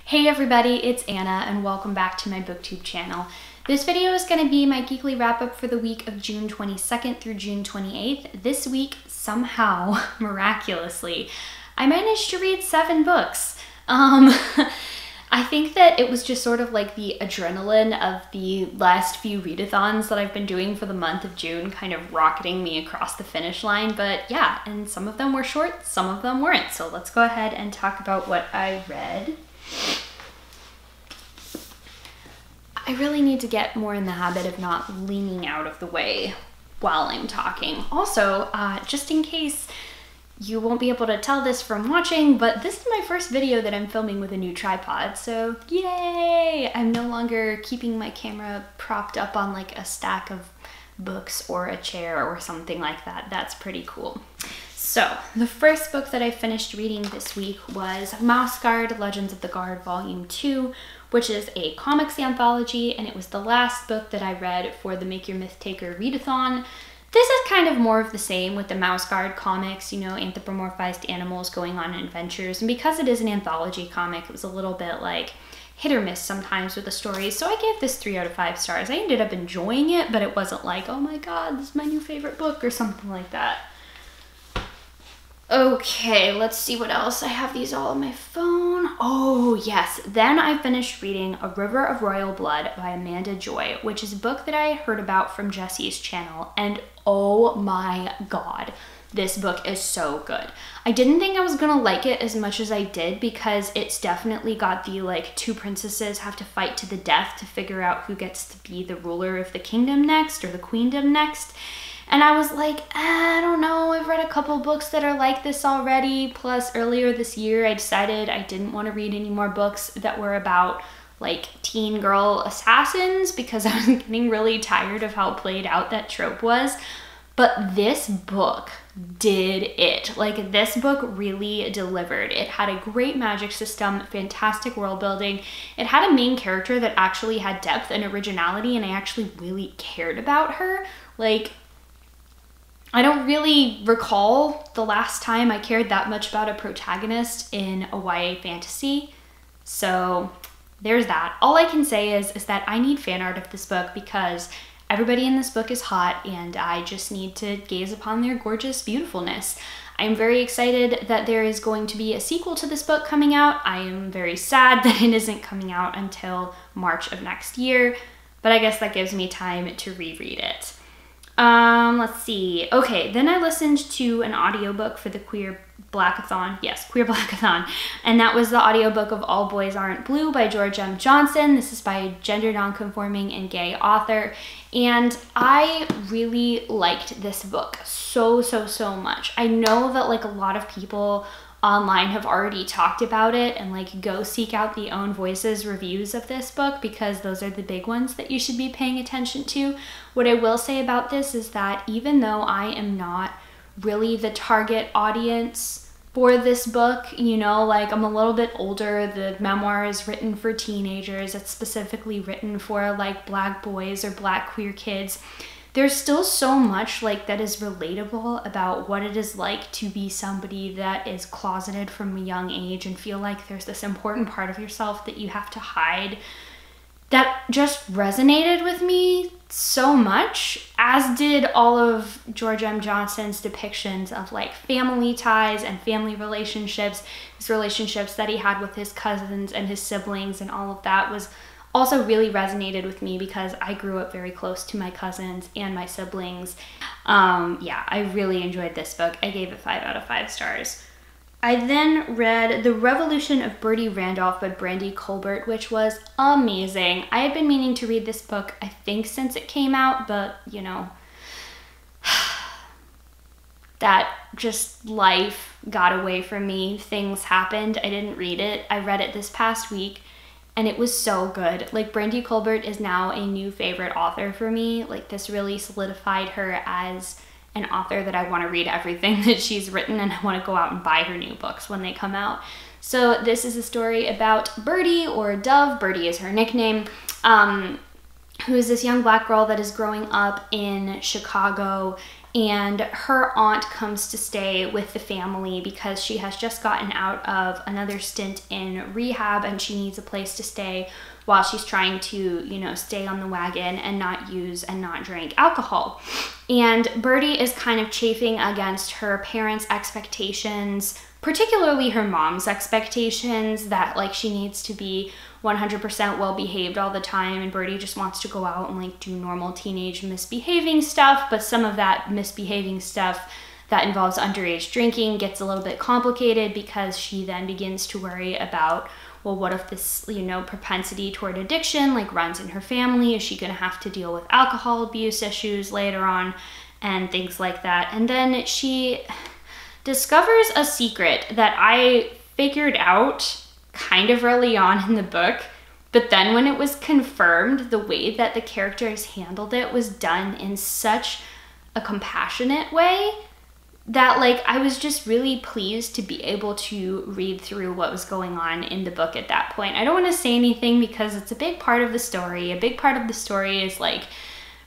Hey everybody, it's Anna and welcome back to my booktube channel. This video is going to be my geekly wrap up for the week of June 22nd through June 28th. This week, somehow, miraculously, I managed to read 7 books. I think that it was just sort of like the adrenaline of the last few readathons that I've been doing for the month of June kind of rocketing me across the finish line. But yeah, and some of them were short, some of them weren't. So let's go ahead and talk about what I read. I really need to get more in the habit of not leaning out of the way while I'm talking. Also, just in case you won't be able to tell this from watching, but this is my first video that I'm filming with a new tripod, so yay! I'm no longer keeping my camera propped up on like a stack of books or a chair or something like that. That's pretty cool. So, the first book that I finished reading this week was Mouse Guard: Legends of the Guard Volume 2, which is a comics anthology, and it was the last book that I read for the Make Your Myth Taker readathon. This is kind of more of the same with the Mouse Guard comics, you know, anthropomorphized animals going on adventures, and because it is an anthology comic, it was a little bit like hit or miss sometimes with the stories, so I gave this 3 out of 5 stars. I ended up enjoying it, but it wasn't like, oh my god, this is my new favorite book or something like that. Okay, let's see what else. I have these all on my phone. Oh, yes. Then I finished reading A River of Royal Blood by Amanda Joy, which is a book that I heard about from Jesse's channel, and oh my god, this book is so good. I didn't think I was gonna like it as much as I did because it's definitely got the like 2 princesses have to fight to the death to figure out who gets to be the ruler of the kingdom next or the queendom next. And I was like, I don't know, I've read a couple books that are like this already. Plus, earlier this year, I decided I didn't want to read any more books that were about like teen girl assassins because I was getting really tired of how played out that trope was. But this book did it. Like, this book really delivered. It had a great magic system, fantastic world building. It had a main character that actually had depth and originality, and I actually really cared about her. Like, I don't really recall the last time I cared that much about a protagonist in a YA fantasy. So there's that. All I can say is that I need fan art of this book because everybody in this book is hot and I just need to gaze upon their gorgeous beautifulness. I'm very excited that there is going to be a sequel to this book coming out. I am very sad that it isn't coming out until March of next year, but I guess that gives me time to reread it. Let's see. Okay, then I listened to an audiobook for the Queer Blackathon. Yes, Queer Blackathon. And that was the audiobook of All Boys Aren't Blue by George M. Johnson. This is by a gender nonconforming and gay author. And I really liked this book so much. I know that like a lot of people online have already talked about it, and like go seek out the Own Voices reviews of this book because those are the big ones that you should be paying attention to. What I will say about this is that even though I am not really the target audience for this book, you know, like I'm a little bit older, the memoir is written for teenagers, it's specifically written for like Black boys or Black queer kids, there's still so much like that is relatable about what it is like to be somebody that is closeted from a young age and feel like there's this important part of yourself that you have to hide. That just resonated with me so much, as did all of George M. Johnson's depictions of like family ties and family relationships, his relationships that he had with his cousins and his siblings, and all of that was also really resonated with me because I grew up very close to my cousins and my siblings. Yeah, I really enjoyed this book. I gave it 5 out of 5 stars. I then read The Revolution of Bertie Randolph by Brandy Colbert, which was amazing. I had been meaning to read this book, I think, since it came out, but, you know, that just life got away from me. Things happened. I didn't read it. I read it this past week, and it was so good. Like, Brandy Colbert is now a new favorite author for me. Like, this really solidified her as an author that I want to read everything that she's written, and I want to go out and buy her new books when they come out. So this is a story about Birdie, or Dove, Birdie is her nickname, who is this young Black girl that is growing up in Chicago and her aunt comes to stay with the family because she has just gotten out of another stint in rehab and she needs a place to stay while she's trying to, you know, stay on the wagon and not use and not drink alcohol. And Birdie is kind of chafing against her parents' expectations, particularly her mom's expectations that like she needs to be 100% well behaved all the time, and Birdie just wants to go out and like do normal teenage misbehaving stuff, but some of that misbehaving stuff that involves underage drinking gets a little bit complicated because she then begins to worry about, well, what if this, you know, propensity toward addiction like runs in her family? Is she going to have to deal with alcohol abuse issues later on and things like that? And then she discovers a secret that I figured out kind of early on in the book, but then when it was confirmed, the way that the characters handled it was done in such a compassionate way that like I was just really pleased to be able to read through what was going on in the book at that point. I don't want to say anything because it's a big part of the story. A big part of the story is like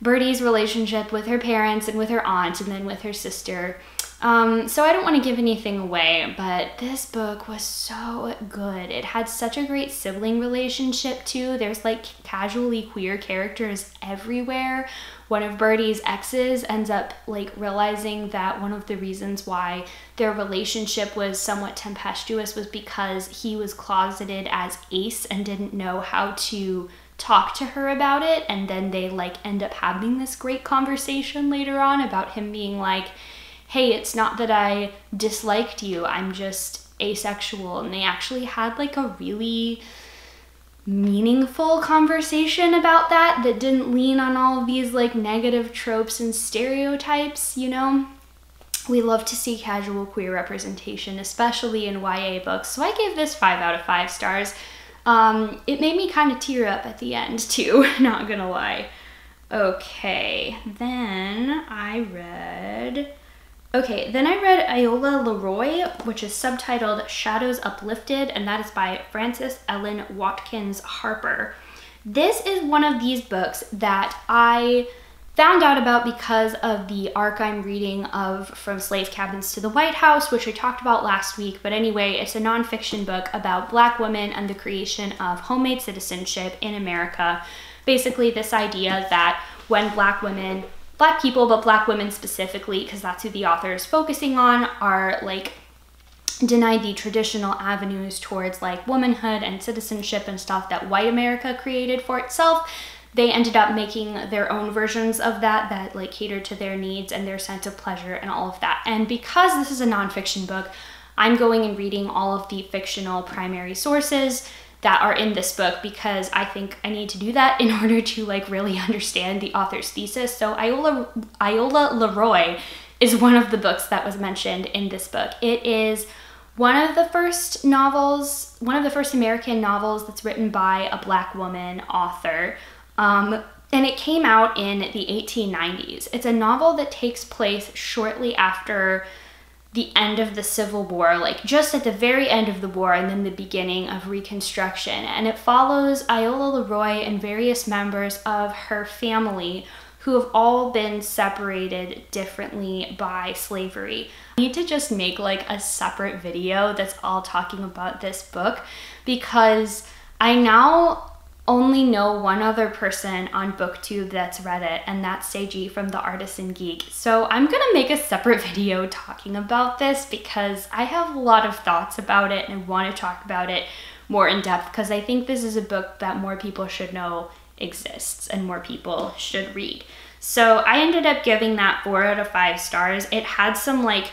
Birdie's relationship with her parents and with her aunt and then with her sister. So I don't want to give anything away, but this book was so good. It had such a great sibling relationship too. There's like casually queer characters everywhere. One of Birdie's exes ends up like realizing that one of the reasons why their relationship was somewhat tempestuous was because he was closeted as ace and didn't know how to talk to her about it. And then they like end up having this great conversation later on about him being like, hey, it's not that I disliked you, I'm just asexual. And they actually had like a really meaningful conversation about that didn't lean on all of these like negative tropes and stereotypes, you know? We love to see casual queer representation, especially in YA books. So I gave this 5 out of 5 stars. It made me kind of tear up at the end too, not gonna lie. Okay, then I read Iola Leroy, which is subtitled Shadows Uplifted, and that is by Frances Ellen Watkins Harper. This is one of these books that I found out about because of the arc I'm reading of From Slave Cabins to the White House, which I talked about last week. But anyway, it's a nonfiction book about Black women and the creation of homemade citizenship in America. Basically, this idea that when Black people, but Black women specifically, because that's who the author is focusing on, are like denied the traditional avenues towards like womanhood and citizenship and stuff that white America created for itself. They ended up making their own versions of that like catered to their needs and their sense of pleasure and all of that. And because this is a nonfiction book, I'm going and reading all of the fictional primary sources that are in this book because I think I need to do that in order to like really understand the author's thesis. So Iola Leroy is one of the books that was mentioned in this book. It is one of the first American novels that's written by a Black woman author. And it came out in the 1890s. It's a novel that takes place shortly after the end of the Civil War, like just at the very end of the war and then the beginning of Reconstruction. And it follows Iola Leroy and various members of her family who have all been separated differently by slavery. I need to just make like a separate video that's all talking about this book because I now only know one other person on BookTube that's read it, and that's Seiji from The Artisan Geek. So I'm gonna make a separate video talking about this because I have a lot of thoughts about it and want to talk about it more in depth because I think this is a book that more people should know exists and more people should read. So I ended up giving that 4 out of 5 stars. It had some like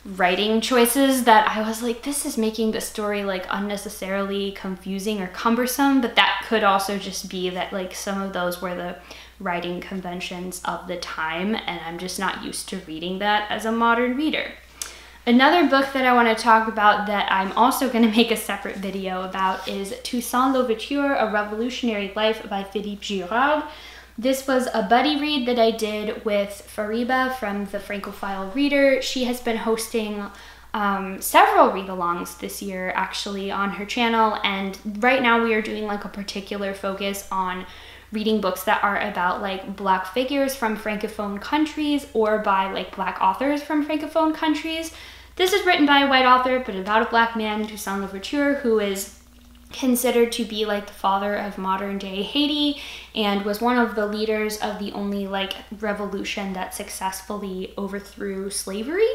writing choices that I was like, this is making the story like unnecessarily confusing or cumbersome, but that could also just be that like some of those were the writing conventions of the time and I'm just not used to reading that as a modern reader. Another book that I want to talk about that I'm also going to make a separate video about is Toussaint Louverture, A Revolutionary Life by Philippe Girard. This was a buddy read that I did with Fariba from the Francophile Reader. She has been hosting several read-alongs this year actually on her channel, and right now we are doing like a particular focus on reading books that are about like Black figures from Francophone countries or by like Black authors from Francophone countries. This is written by a white author, but about a Black man, Toussaint Louverture, who is considered to be like the father of modern day Haiti and was one of the leaders of the only like revolution that successfully overthrew slavery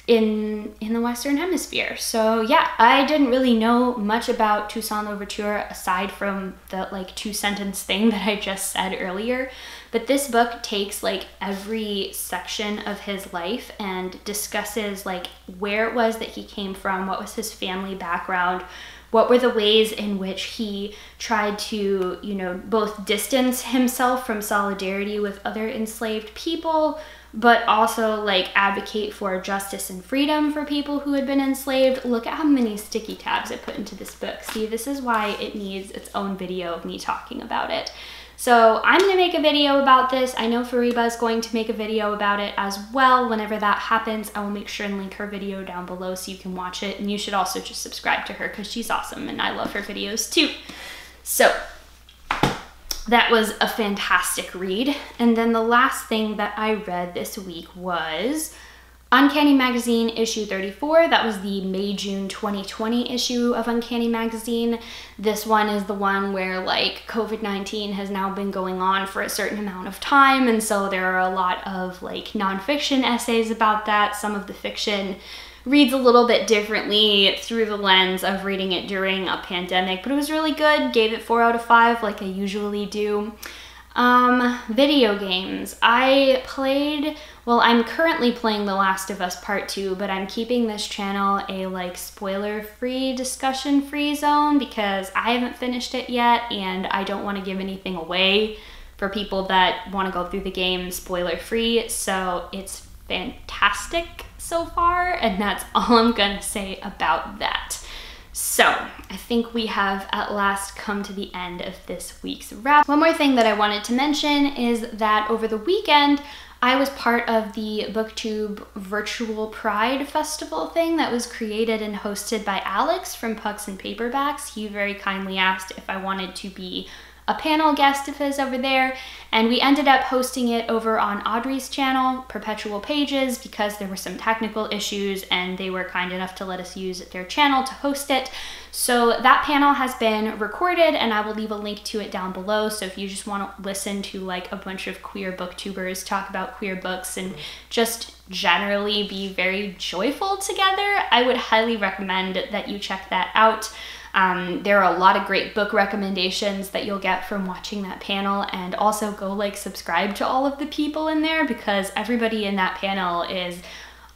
in the Western Hemisphere. So yeah, I didn't really know much about Toussaint Louverture aside from the like 2-sentence thing that I just said earlier. But this book takes like every section of his life and discusses like where it was that he came from, what was his family background, what were the ways in which he tried to, you know, both distance himself from solidarity with other enslaved people, but also like advocate for justice and freedom for people who had been enslaved. Look at how many sticky tabs I put into this book. See, this is why it needs its own video of me talking about it. So I'm gonna make a video about this. I know Fariba is going to make a video about it as well. Whenever that happens, I will make sure and link her video down below so you can watch it. And you should also just subscribe to her because she's awesome and I love her videos too. So that was a fantastic read. And then the last thing that I read this week was Uncanny Magazine issue 34. That was the May-June 2020 issue of Uncanny Magazine. This one is the one where like COVID-19 has now been going on for a certain amount of time, and so there are a lot of like nonfiction essays about that. Some of the fiction reads a little bit differently through the lens of reading it during a pandemic, but it was really good. Gave it 4 out of 5 like I usually do. Video games. I'm currently playing The Last of Us Part 2, but I'm keeping this channel a like spoiler-free, discussion-free zone because I haven't finished it yet and I don't want to give anything away for people that want to go through the game spoiler-free. So it's fantastic so far, and that's all I'm gonna say about that. So I think we have at last come to the end of this week's wrap. One more thing that I wanted to mention is that over the weekend, I was part of the BookTube Virtual Pride Festival thing that was created and hosted by Alex from Pucks and Paperbacks. He very kindly asked if I wanted to be a panel guest of his over there, and we ended up hosting it over on Audrey's channel, Perpetual Pages, because there were some technical issues and they were kind enough to let us use their channel to host it. So that panel has been recorded and I will leave a link to it down below. So if you just want to listen to like a bunch of queer booktubers talk about queer books and just generally be very joyful together, I would highly recommend that you check that out. There are a lot of great book recommendations that you'll get from watching that panel, and also go like subscribe to all of the people in there because everybody in that panel is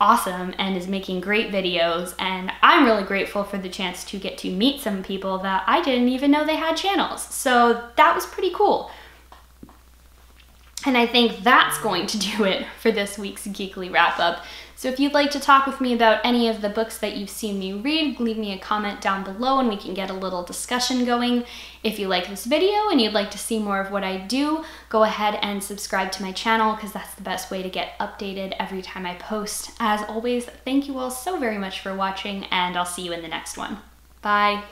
awesome and is making great videos, and I'm really grateful for the chance to get to meet some people that I didn't even know they had channels. So that was pretty cool. And I think that's going to do it for this week's Geekly Wrap Up. So if you'd like to talk with me about any of the books that you've seen me read, leave me a comment down below and we can get a little discussion going. If you like this video and you'd like to see more of what I do, go ahead and subscribe to my channel because that's the best way to get updated every time I post. As always, thank you all so very much for watching, and I'll see you in the next one. Bye.